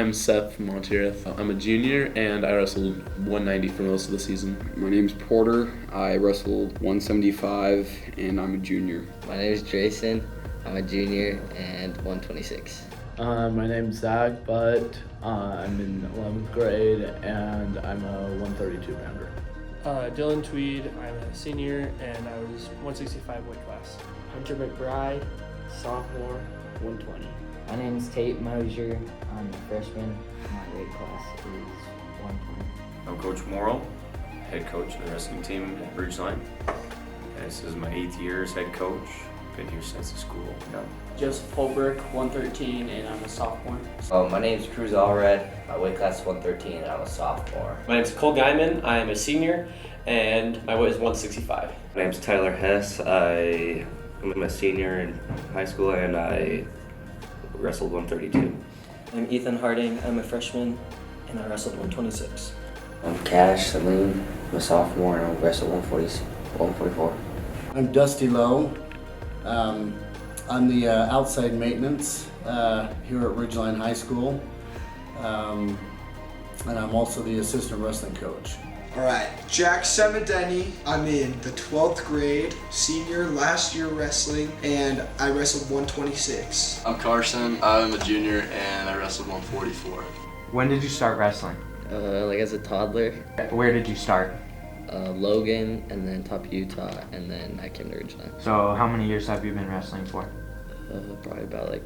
I'm Seth Montier. I'm a junior, and I wrestled 190 for most of the season. My name's Porter. I wrestled 175, and I'm a junior. My name is Jason. I'm a junior and 126. My name's Zach, but I'm in 11th grade, and I'm a 132 pounder. Dylan Tweed. I'm a senior, and I was 165 weight class. Hunter McBride, sophomore, 120. My name's Tate Mosier. I'm a freshman. My weight class is 120. I'm Coach Morrill, head coach of the wrestling team at Bridgeline. This is my 8th year as head coach. Been here since the school. Joseph Holbrook, 113, and I'm a sophomore. My name's Cruz Allred. My weight class is 113 and I'm a sophomore. My name's Cole Guyman. I am a senior and my weight is 165. My name's Tyler Hess. I am a senior in high school and I wrestled 132. I'm Ethan Harding. I'm a freshman and I wrestled 126. I'm Cash Saline. I'm a sophomore and I wrestled 144. I'm Dusty Lowe. I'm the outside maintenance here at Ridgeline High School, and I'm also the assistant wrestling coach. All right, Jack Semedeni. I'm in the 12th grade, senior, last year wrestling, and I wrestled 126. I'm Carson. I'm a junior, and I wrestled 144. When did you start wrestling? Like as a toddler. Where did you start? Logan, and then Top Utah, and then I came to Ridgeline. So how many years have you been wrestling for? Probably about like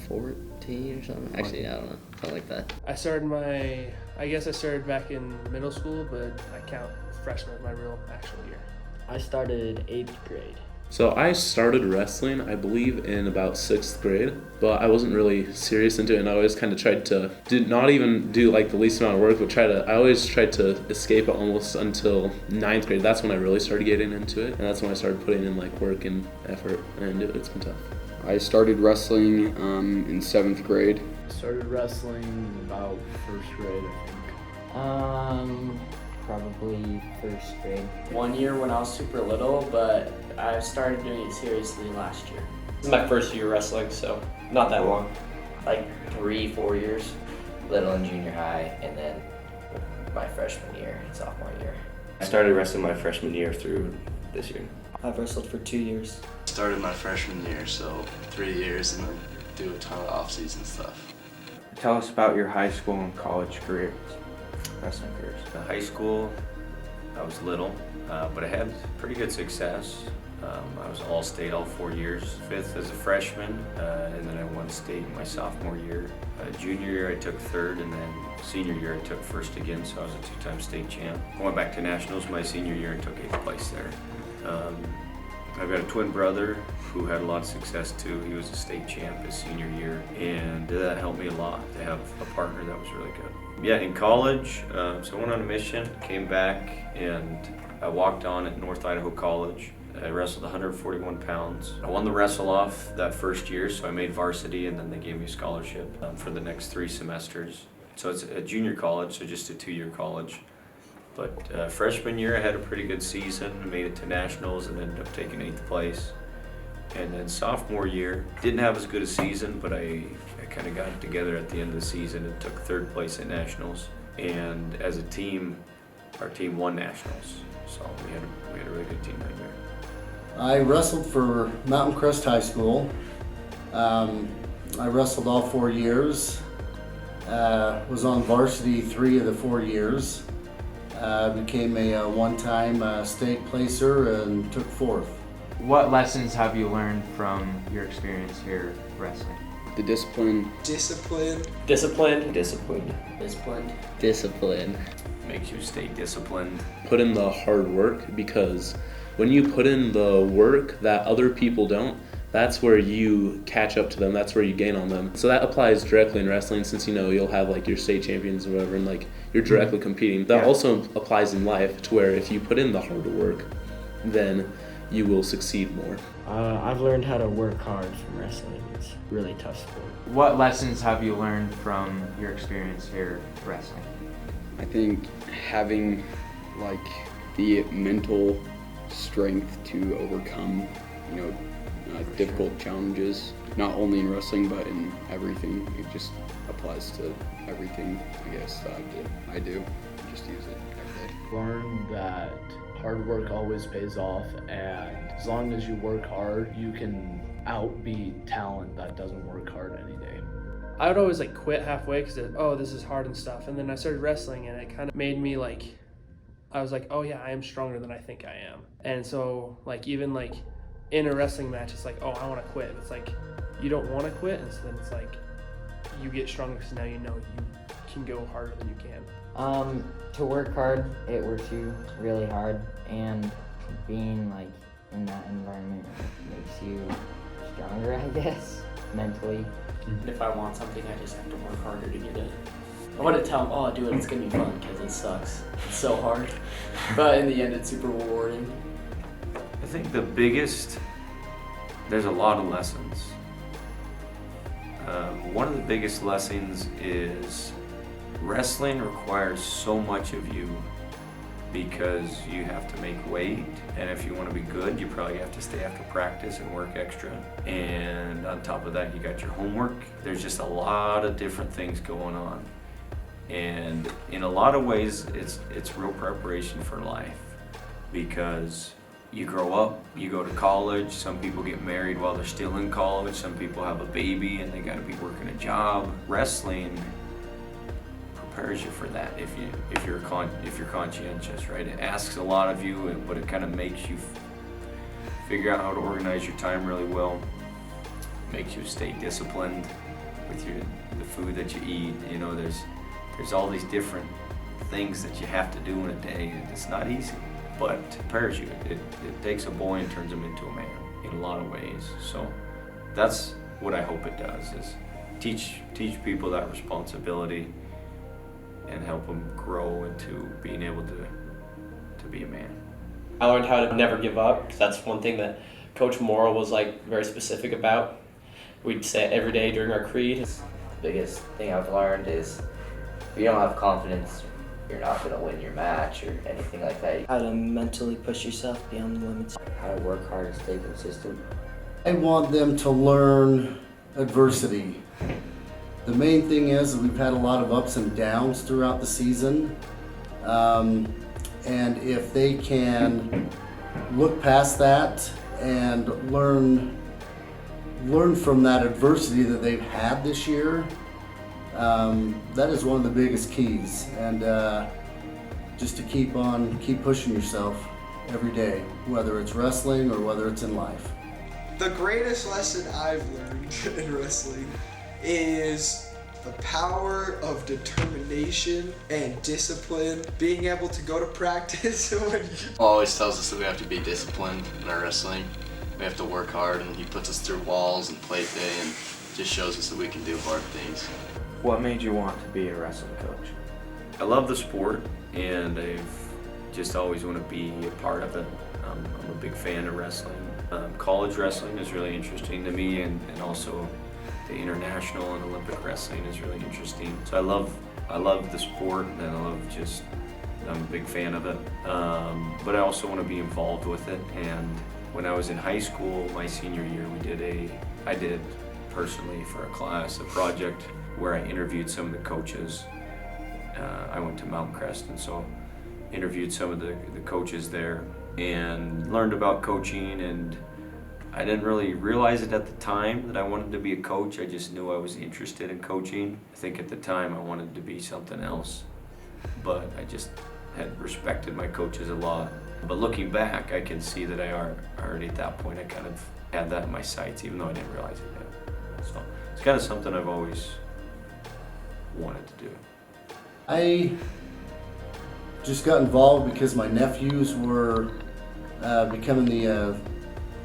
14 or something. Actually, I don't know, something like that. I started back in middle school, but I count freshman as my real actual year. I started 8th grade. So I started wrestling, I believe, in about 6th grade, but I wasn't really serious into it, and I always kind of tried to not even do like the least amount of work, but I always tried to escape it almost until 9th grade. That's when I really started getting into it, and that's when I started putting in like work and effort, and it's been tough. I started wrestling in 7th grade. Started wrestling in about 1st grade, I think. Probably 1st grade. 1 year when I was super little, but I started doing it seriously last year. This is my first year wrestling, so not that long. Like 3-4 years. Little in junior high, and then my freshman year and sophomore year. I started wrestling my freshman year through this year. I've wrestled for 2 years. Started my freshman year, so 3 years, and then do a ton of off-season stuff. Tell us about your high school and college careers, wrestling careers. In high school, I was little, but I had pretty good success. I was all-state all 4 years. 5th as a freshman, and then I won state my sophomore year. Junior year I took 3rd, and then senior year I took 1st again, so I was a 2-time state champ. Going back to nationals my senior year, I took 8th place there. I've got a twin brother who had a lot of success too. He was a state champ his senior year, and that helped me a lot to have a partner that was really good. Yeah, in college, so I went on a mission, came back, and I walked on at North Idaho College. I wrestled 141 pounds. I won the wrestle off that first year, so I made varsity, and then they gave me a scholarship for the next 3 semesters. So it's a junior college, so just a 2-year college. But freshman year, I had a pretty good season, made it to nationals, and ended up taking 8th place. And then sophomore year, didn't have as good a season, but I kind of got it together at the end of the season and took 3rd place at nationals. And as a team, our team won nationals. So we had a really good team that year. I wrestled for Mountain Crest High School. I wrestled all 4 years. Was on varsity 3 of the 4 years. Became a one-time state placer and took 4th. What lessons have you learned from your experience here wrestling? The discipline. Discipline. Makes you stay disciplined. Put in the hard work, because when you put in the work that other people don't, that's where you catch up to them, that's where you gain on them. So that applies directly in wrestling, since you'll have like your state champions or whatever, and like you're directly competing. That also applies in life, to where if you put in the harder work, then you will succeed more. I've learned how to work hard from wrestling. It's a really tough sport. What lessons have you learned from your experience here wrestling? I think having like the mental strength to overcome, difficult challenges, not only in wrestling but in everything. It just applies to everything, I guess, that I do. I just use it every day. Learn that hard work always pays off, and as long as you work hard, you can outbeat talent that doesn't work hard any day. I would always like quit halfway because this is hard and stuff. And then I started wrestling, and it kind of made me like, I was like, oh yeah, I am stronger than I think I am. And so like even like in a wrestling match, it's like, oh, I want to quit. It's like you don't want to quit, and so then it's like you get stronger because now you know you can go harder than you can. To work hard, it works you really hard, and being like in that environment makes you stronger, I guess, mentally. If I want something, I just have to work harder to get it. I want to tell them, oh, I'll do it, it's going to be fun, because it sucks. It's so hard. But in the end, it's super rewarding. I think there's a lot of lessons. One of the biggest lessons is wrestling requires so much of you because you have to make weight, and if you want to be good, you probably have to stay after practice and work extra. And on top of that, you got your homework. There's just a lot of different things going on. And in a lot of ways, it's real preparation for life, because you grow up, you go to college, some people get married while they're still in college, some people have a baby and they gotta be working a job. Wrestling prepares you for that if you're conscientious, right? It asks a lot of you, but it kind of makes you figure out how to organize your time really well, makes you stay disciplined with the food that you eat. You know, there's all these different things that you have to do in a day, and it's not easy, but it prepares you. It takes a boy and turns him into a man in a lot of ways. So that's what I hope it does, is teach people that responsibility and help them grow into being able to be a man. I learned how to never give up, because that's one thing that Coach Morrow was like very specific about. We'd say it every day during our creed. The biggest thing I've learned is if you don't have confidence, you're not going to win your match or anything like that. How to mentally push yourself beyond the limits. How to work hard and stay consistent. I want them to learn adversity. The main thing is we've had a lot of ups and downs throughout the season. And if they can look past that and learn from that adversity that they've had this year, that is one of the biggest keys. And just to keep pushing yourself every day, whether it's wrestling or whether it's in life. The greatest lesson I've learned in wrestling is the power of determination and discipline. Being able to go to practice when you Always tells us that we have to be disciplined in our wrestling. We have to work hard, and he puts us through walls and plate day and just shows us that we can do hard things. What made you want to be a wrestling coach? I love the sport, and I've just always want to be a part of it. I'm a big fan of wrestling. College wrestling is really interesting to me, and also the international and Olympic wrestling is really interesting. So I love the sport, and I'm a big fan of it. But I also want to be involved with it. And when I was in high school, my senior year, I did personally for a class, a project where I interviewed some of the coaches. I went to Mountain Crest, and so interviewed some of the coaches there and learned about coaching. And I didn't really realize it at the time that I wanted to be a coach. I just knew I was interested in coaching. I think at the time I wanted to be something else, but I just had respected my coaches a lot. But looking back, I can see that I already at that point I kind of had that in my sights, even though I didn't realize it yet. So it's kind of something I've always wanted to do. I just got involved because my nephews were becoming the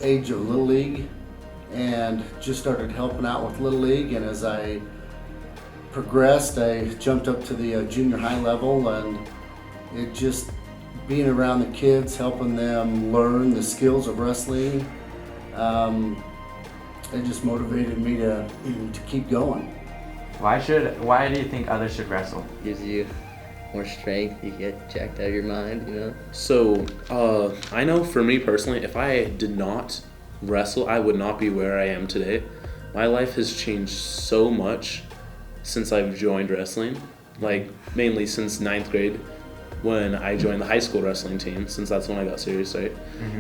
age of Little League, and just started helping out with Little League. And as I progressed, I jumped up to the junior high level, and it just being around the kids, helping them learn the skills of wrestling, it just motivated me to keep going. Why do you think others should wrestle? Gives you more strength, you get jacked out of your mind, you know? So, I know for me personally, if I did not wrestle, I would not be where I am today. My life has changed so much since I've joined wrestling, like mainly since 9th grade when I joined the high school wrestling team, since that's when I got serious, right?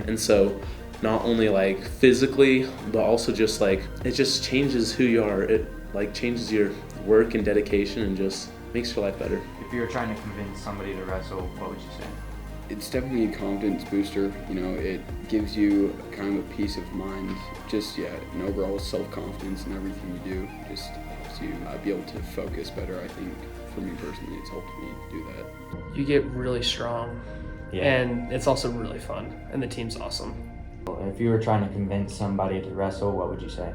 And so not only like physically, but also just like it just changes who you are. It like changes your work and dedication and just makes your life better. If you were trying to convince somebody to wrestle, what would you say? It's definitely a confidence booster. You know, it gives you kind of a peace of mind. Just, an overall self-confidence in everything you do. Just helps you be able to focus better, I think. For me personally, it's helped me do that. You get really strong, Yeah. and it's also really fun, and the team's awesome. If you were trying to convince somebody to wrestle, what would you say?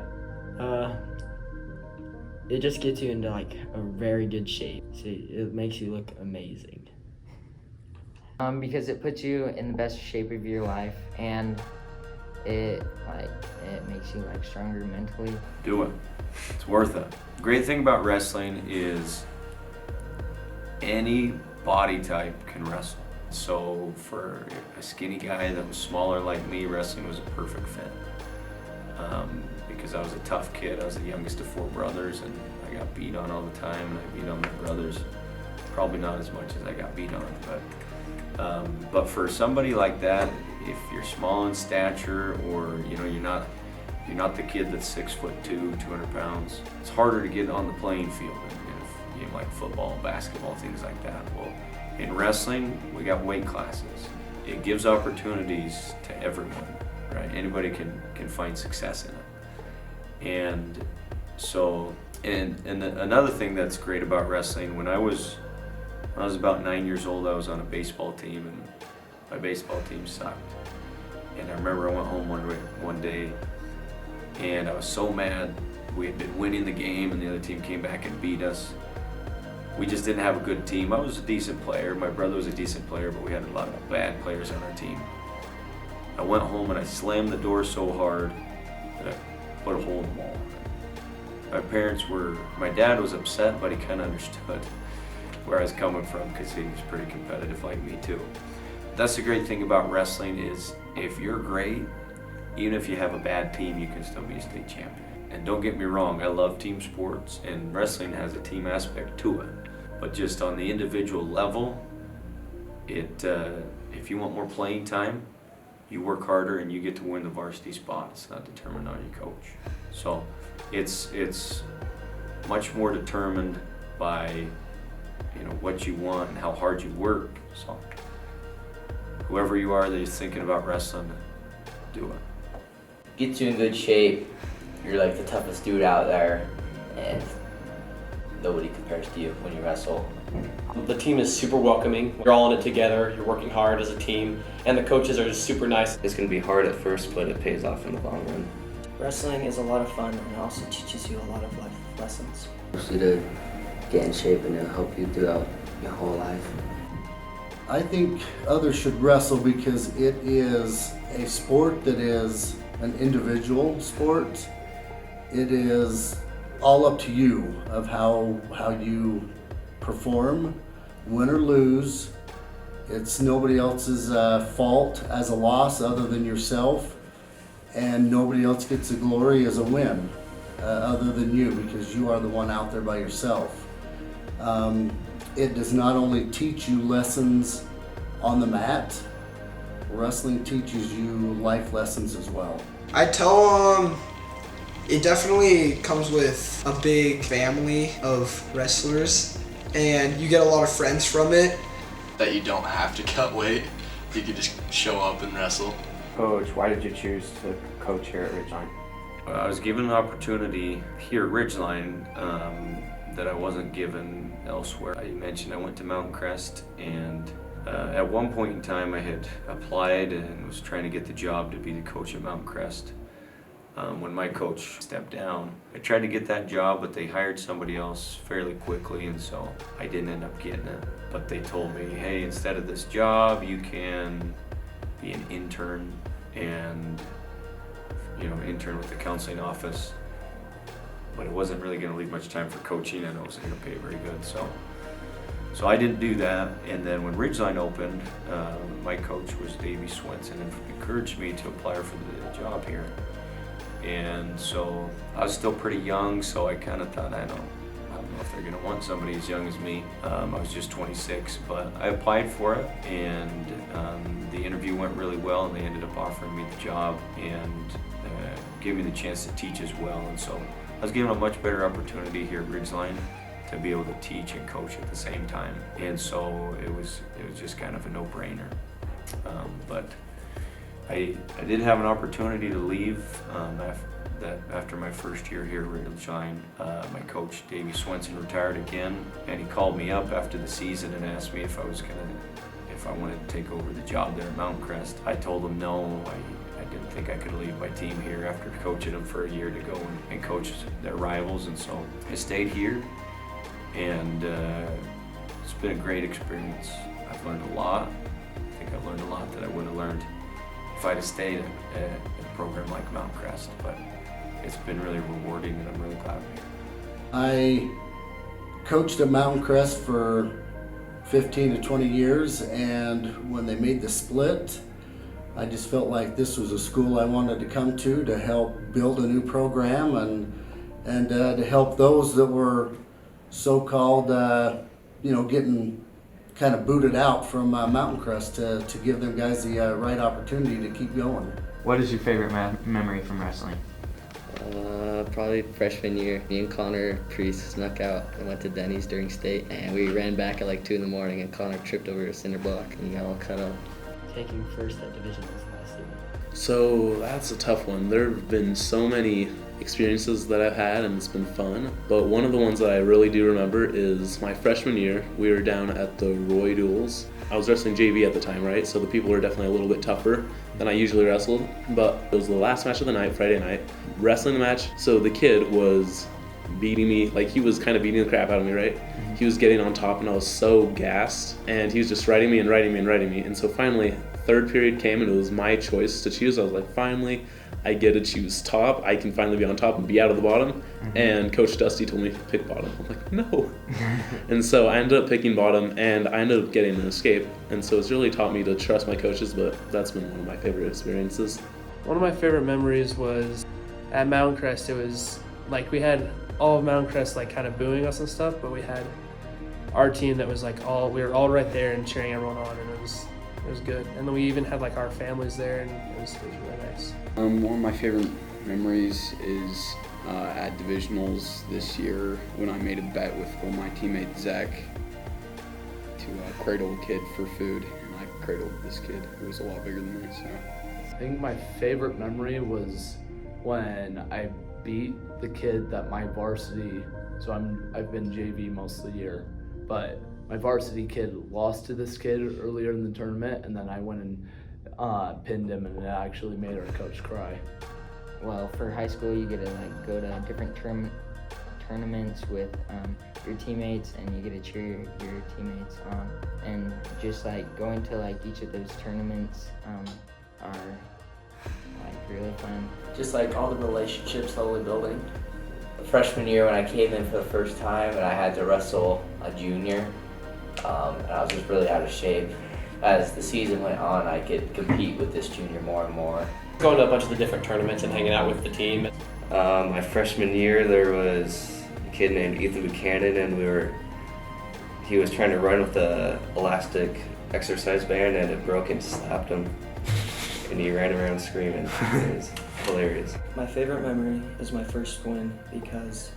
It just gets you into like a very good shape. So it makes you look amazing. Because it puts you in the best shape of your life, and it makes you like stronger mentally. Do it. It's worth it. The great thing about wrestling is any body type can wrestle. So for a skinny guy that was smaller like me, wrestling was a perfect fit. Because I was a tough kid. I was the youngest of 4 brothers, and I got beat on all the time, and I beat on my brothers. Probably not as much as I got beat on, but for somebody like that, if you're small in stature, or you're not the kid that's 6'2", 200 pounds, it's harder to get on the playing field in like football, basketball, things like that. Well, in wrestling, we got weight classes. It gives opportunities to everyone, right? Anybody can find success in it. And so, and another thing that's great about wrestling, when I was about 9 years old, I was on a baseball team, and my baseball team sucked. And I remember I went home one day, and I was so mad. We had been winning the game, and the other team came back and beat us. We just didn't have a good team. I was a decent player. My brother was a decent player, but we had a lot of bad players on our team. I went home and I slammed the door so hard that I put a hole in the wall. My dad was upset, but he kind of understood where I was coming from because he was pretty competitive like me too. That's the great thing about wrestling is if you're great, even if you have a bad team, you can still be a state champion. And don't get me wrong, I love team sports, and wrestling has a team aspect to it. But just on the individual level, if you want more playing time, you work harder and you get to win the varsity spot. It's not determined on your coach. So it's much more determined by what you want and how hard you work. So whoever you are that is thinking about wrestling, do it. Gets you in good shape. You're like the toughest dude out there, and nobody compares to you when you wrestle. The team is super welcoming. You're all in it together. You're working hard as a team, and the coaches are just super nice. It's going to be hard at first, but it pays off in the long run. Wrestling is a lot of fun, and it also teaches you a lot of life lessons. Mostly to get in shape, and it'll help you throughout your whole life. I think others should wrestle because it is a sport that is an individual sport. It is all up to you of how you perform, win or lose. It's nobody else's fault as a loss other than yourself, and nobody else gets the glory as a win other than you, because you are the one out there by yourself. It does not only teach you lessons on the mat, wrestling teaches you life lessons as well. I tell it definitely comes with a big family of wrestlers, and you get a lot of friends from it. That you don't have to cut weight, you can just show up and wrestle. Coach, why did you choose to coach here at Ridgeline? I was given an opportunity here at Ridgeline that I wasn't given elsewhere. I mentioned I went to Mountain Crest, and at one point in time I had applied and was trying to get the job to be the coach at Mountain Crest. When my coach stepped down, I tried to get that job, but they hired somebody else fairly quickly, and so I didn't end up getting it. But they told me, hey, instead of this job, you can be an intern and intern with the counseling office. But it wasn't really going to leave much time for coaching, and it wasn't going to pay very good. So I didn't do that. And then when Ridgeline opened, my coach was Davey Swenson, and encouraged me to apply for the job here. And so I was still pretty young, so I kind of thought, I don't know know if they're going to want somebody as young as me. I was just 26, but I applied for it, and the interview went really well, and they ended up offering me the job and gave me the chance to teach as well. And so I was given a much better opportunity here at Ridgeline to be able to teach and coach at the same time. And so it was just kind of a no-brainer. But I did have an opportunity to leave after my first year here at Ridgeline. My coach, Davey Swenson, retired again, and he called me up after the season and asked me if I wanted to take over the job there at Mountain Crest. I told him no. I didn't think I could leave my team here after coaching them for a year to go and coach their rivals, and so I stayed here, and it's been a great experience. I've learned a lot. I think I've learned a lot that I wouldn't have learned if I'd have stayed at a program like Mountain Crest, but it's been really rewarding, and I'm really glad I'm here. I coached at Mountain Crest for 15 to 20 years, and when they made the split, I just felt like this was a school I wanted to come to help build a new program and to help those that were so-called, getting kind of booted out from Mountain Crest to give them guys the right opportunity to keep going. What is your favorite memory from wrestling? Probably freshman year. Me and Connor Priest snuck out and went to Denny's during state, and we ran back at like 2 in the morning, and Connor tripped over a cinder block and he got all cut up. Taking first at divisionals last year. So that's a tough one. There have been so many experiences that I've had, and it's been fun. But one of the ones that I really do remember is my freshman year. We were down at the Roy Duels. I was wrestling JV at the time, right? So the people were definitely a little bit tougher than I usually wrestled. But it was the last match of the night, Friday night. Wrestling the match. So the kid was beating me, like he was kind of beating the crap out of me, right? He was getting on top, and I was so gassed. And he was just riding me and riding me and riding me. And so finally, third period came, and it was my choice to choose. I was like, finally, I get to choose top. I can finally be on top and be out of the bottom. And Coach Dusty told me to pick bottom. I'm like, no. And so I ended up picking bottom, and I ended up getting an escape. And so it's really taught me to trust my coaches, but that's been one of my favorite experiences. One of my favorite memories was at Mountain Crest. It was like we had all of Mountain Crest like kind of booing us and stuff, but we had our team that was like we were all right there and cheering everyone on, and it was good. And then we even had like our families there, and it was really nice. One of my favorite memories is at divisionals this year when I made a bet with my teammate Zach to cradle a kid for food, and I cradled this kid who was a lot bigger than me. So I think my favorite memory was when I beat the kid that my varsity, so I've been JV most of the year, but my varsity kid lost to this kid earlier in the tournament, and then I went and pinned him, and it actually made our coach cry. Well, for high school, you get to like go to different tournaments with your teammates, and you get to cheer your teammates on. And just like going to like each of those tournaments are like really fun. Just like all the relationships slowly building. Freshman year when I came in for the first time and I had to wrestle a junior, and I was just really out of shape. As the season went on, I could compete with this junior more and more. Going to a bunch of the different tournaments and hanging out with the team. My freshman year, there was a kid named Ethan Buchanan, and he was trying to run with the elastic exercise band, and it broke and slapped him, and he ran around screaming. It was hilarious. My favorite memory is my first win because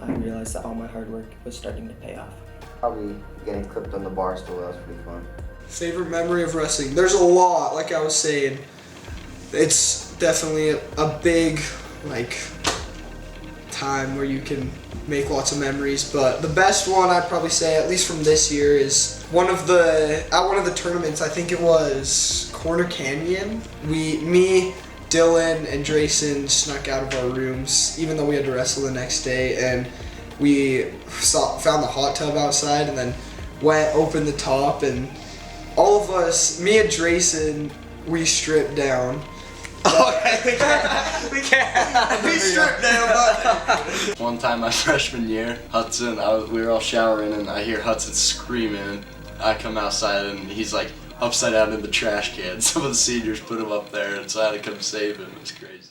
I realized that all my hard work was starting to pay off. Probably getting clipped on the bar stool, that was pretty fun. Favorite memory of wrestling? There's a lot, like I was saying. It's definitely a big, time where you can make lots of memories, but the best one I'd probably say, at least from this year, is at one of the tournaments, I think it was Corner Canyon. Me, Dylan, and Drayson snuck out of our rooms, even though we had to wrestle the next day, and we found the hot tub outside, and then opened the top, and all of us, me and Drayson, we stripped down. We stripped down. One time my freshman year, Hudson, we were all showering, and I hear Hudson screaming. I come outside, and he's like upside down in the trash can. Some of the seniors put him up there, and so I had to come save him. It was crazy.